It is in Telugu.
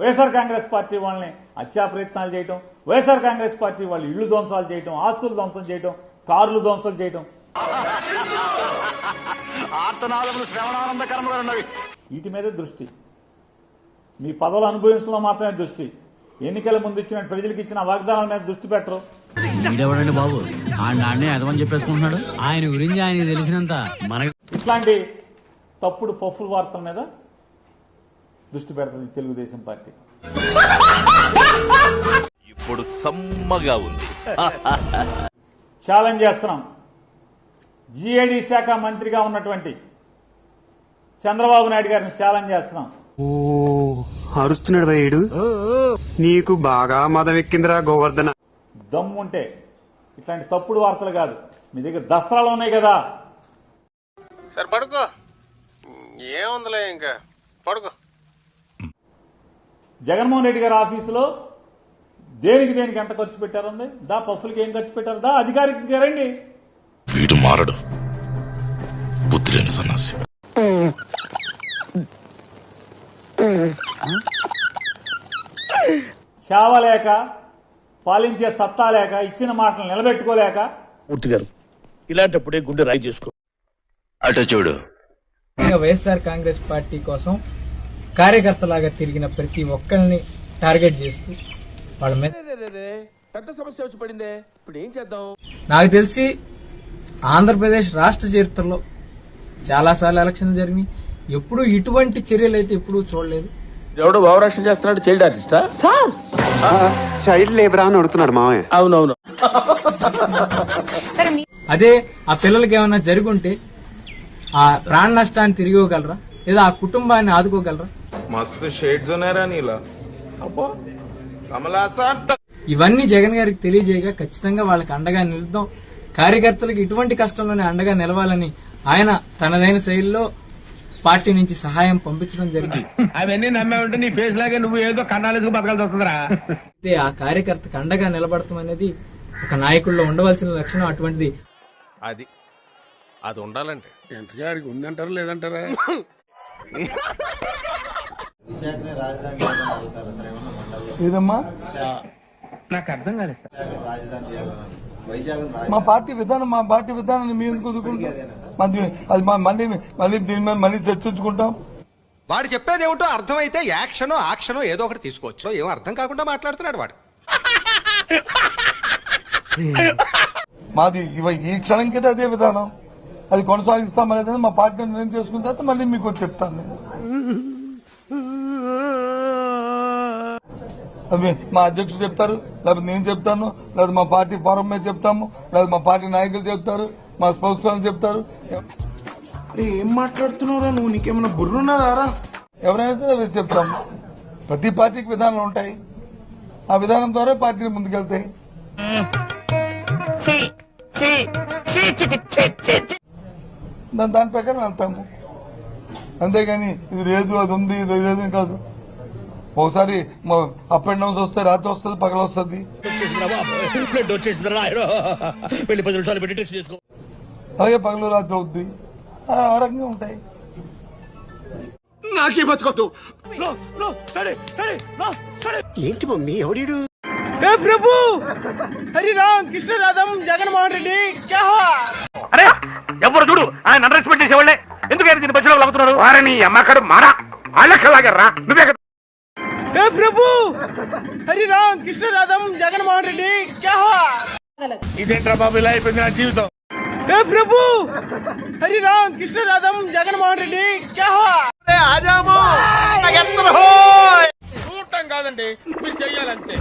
వైఎస్ఆర్ కాంగ్రెస్ పార్టీ వాళ్ళని హత్యా ప్రయత్నాలు చేయటం, వైఎస్ఆర్ కాంగ్రెస్ పార్టీ వాళ్ళు ఇళ్లు ధ్వంసాలు చేయటం, ఆస్తులు ధ్వంసం చేయటం, కార్లు ధ్వంసం చేయటం, వీటి మీదే దృష్టి. మీ పదవులు అనుభవించడంలో మాత్రమే దృష్టి. ఎన్నికల ముందు ఇచ్చిన ప్రజలకు ఇచ్చిన వాగ్దానాల మీద దృష్టి పెట్టరు. బాబు అదమని చెప్పేసుకుంటున్నాడు. ఆయన గురించి ఆయన తెలిసినంత మనకి ఇట్లాంటి తప్పుడు పఫుల వార్తల మీద దృష్టి పెడుతుంది తెలుగుదేశం పార్టీ. ఇప్పుడు సమ్మగా ఉంది. ఛాలెంజ్ చేస్తున్నాం. జిఏడి శాఖ మంత్రిగా ఉన్నటువంటి చంద్రబాబు నాయుడు గారిని ఛాలెంజ్ చేస్తున్నాం. అరుస్తున్నాడు భయ్యుడు, నీకు బాగా మదం ఎక్కిందిరా గోవర్ధన. దమ్ముంటే ఇట్లాంటి తప్పుడు వార్తలు కాదు, మీ దగ్గర దస్త్రాలు ఉన్నాయి కదా. సరే పడుకో, ఏముందిలే ఇంకా పడుకో. జగన్మోహన్ రెడ్డి గారి ఆఫీసులో దేనికి ఎంత ఖర్చు పెట్టారండి? దా పఫులకి ఏం ఖర్చు పెట్టారు? దా అధికారికి రండి. వీడు మారడు, బుద్ధి లేని సన్నాసి. చావలేక, పాలించే సత్తా లేక, ఇచ్చిన మాటలు నిలబెట్టుకోలేక. మూర్తి గారు, ఇలాంటప్పుడే గుండె రాయి చేసుకో. అటు చూడు. వైఎస్ఆర్ కాంగ్రెస్ పార్టీ కోసం కార్యకర్తలాగా తిరిగిన ప్రతి ఒక్కరిని టార్గెట్ చేస్తూ వాళ్ళ మీద పెద్ద సమస్య వచ్చి పడిందే, ఇప్పుడు ఏం చేద్దాం? నాకు తెలిసి ఆంధ్రప్రదేశ్ రాష్ట్ర చరిత్రలో చాలాసార్లు ఎలక్షన్ జరిగినాయి. ఎప్పుడు ఇటువంటి చర్యలు అయితే ఎప్పుడూ చూడలేదు. ఎవడో భావరక్షణ చేస్తున్నాడు, చైల్డ్ ఆర్టిస్టా? చైల్డ్ లేబర్ అని అడుగుతున్నాడు మామయ్య. అవునవును. అదే ఆ పిల్లలకి ఏమైనా జరుగుంటే ఆ ప్రాణ నష్టాన్ని తిరిగి ఇవ్వగలరా, లేదా ఆ కుటుంబాన్ని ఆదుకోగలరా? మస్తు షేడ్స్ ఉన్నారా నీలా? అబ్బో కమలాసన్. ఇవన్నీ జగన్ గారికి తెలియజేయగా ఖచ్చితంగా వాళ్ళకి అండగా నిలుద్దాం. కార్యకర్తలకు ఇటువంటి కష్టంలోనే అండగా నిలవాలని ఆయన తనదైన శైలిలో పార్టీ నుంచి సహాయం పంపించడం జరిగింది. అవన్నీ నమ్మే ఉంటే నీ ఫేస్ లాగే నువ్వు ఏదో కన్నాలేసుకు బతకాల్సి వస్తుందిరా. అయితే ఆ కార్యకర్తకు అండగా నిలబడటం అనేది ఒక నాయకుల్లో ఉండవలసిన లక్షణం. అటువంటిది అది ఉండాలంటే ఎంతగాడికి ఉందంటారా లేదంటారా? ఏదమ్మా నాకు అర్థం కాలేదు సార్. మా పార్టీ విధానాన్ని మేము ఎందుకు వదులుకుంటాం? అది మళ్ళీ దీని మీద మళ్ళీ చర్చించుకుంటాం. వాడు చెప్పేది ఏమిటో అర్థమైతే యాక్షనో ఏదో ఒకటి తీసుకోవచ్చు. ఏం అర్థం కాకుండా మాట్లాడుతున్నాడు వాడు. మాది ఈ క్షణంకైతే అదే విధానం, అది కొనసాగిస్తాం అనేది మా పార్టీ నిర్ణయం చేసుకున్న తర్వాత మళ్ళీ మీకు వచ్చి చెప్తాను నేను. అది మా అధ్యక్షుడు చెప్తారు, లేకపోతే నేను చెప్తాను, లేదా మా పార్టీ ఫోరం మీద చెప్తాము, లేదా మా పార్టీ నాయకులు చెప్తారు, మా స్పోక్స్ పర్సన్ చెప్తారు. ఏం మాట్లాడుతున్నారా నువ్వు? నీకేమైనా బుర్రున్నదారా? ఎవరైనా సరే చెప్తాము. ప్రతి పార్టీకి విధానాలు ఉంటాయి, ఆ విధానం ద్వారా పార్టీలు ముందుకెళ్తాయి. దాని ప్రకారం వెళ్తాము, అంతేగాని ఇది లేదు అది ఉంది ఇది లేదు కాదు. ఒకసారి అప్ అండ్ డౌన్స్ వస్తాయి, రాత్రి వస్తుంది, పగల వస్తుంది. అలాగే పగలు రాత్రి అవుద్ది, ఆ రకంగా ఉంటాయి. నాకే బతకొద్దు. ఏంటి మమ్మీ ఎవడీడు? ప్రభు హరి రామ్ కృష్ణ రాధం జగన్మోహన్ రెడ్డి. అరే ఎవరు చూడు, ఆయన అండర్ ఎస్టిమేట్ చేసేవాళ్ళే. ఎందుకైనా దీని బస్సులో లాగుతున్నారు? వారిని అమ్మకడు మారా వాళ్ళలాగారా? నువ్వే ప్రభు హరి రామ్ కృష్ణ రాధం జగన్మోహన్ రెడ్డి. ఇదేంట్రా బాబు ఇలా అయిపోయింది నా జీవితం. ప్రభు హరి రామ్ కృష్ణ రాధం జగన్మోహన్ రెడ్డి. ఆజాము చూడటం కాదండి, మీరు చెయ్యాలంతే.